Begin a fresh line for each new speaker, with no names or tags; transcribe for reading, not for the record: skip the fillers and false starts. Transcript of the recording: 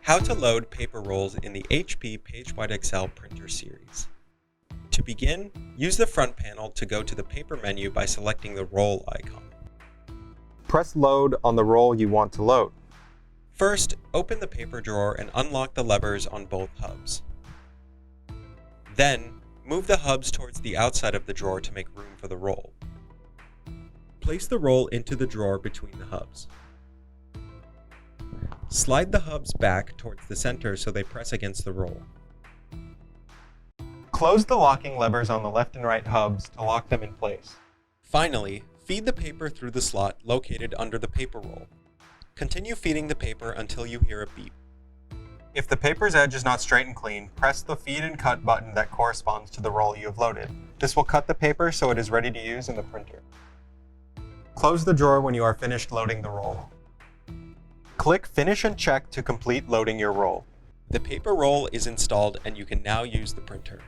How to load paper rolls in the HP PageWide XL printer series. To begin, use the front panel to go to the paper menu by selecting the roll icon.
Press load on the roll you want to load.
First, open the paper drawer and unlock the levers on both hubs. Then, move the hubs towards the outside of the drawer to make room for the roll. Place the roll into the drawer between the hubs. Slide the hubs back towards the center so they press against the roll.
Close the locking levers on the left and right hubs to lock them in place.
Finally, feed the paper through the slot located under the paper roll. Continue feeding the paper until you hear a beep.
If the paper's edge is not straight and clean, press the Feed and Cut button that corresponds to the roll you have loaded. This will cut the paper so it is ready to use in the printer. Close the drawer when you are finished loading the roll. Click Finish and Check to complete loading your roll.
The paper roll is installed and you can now use the printer.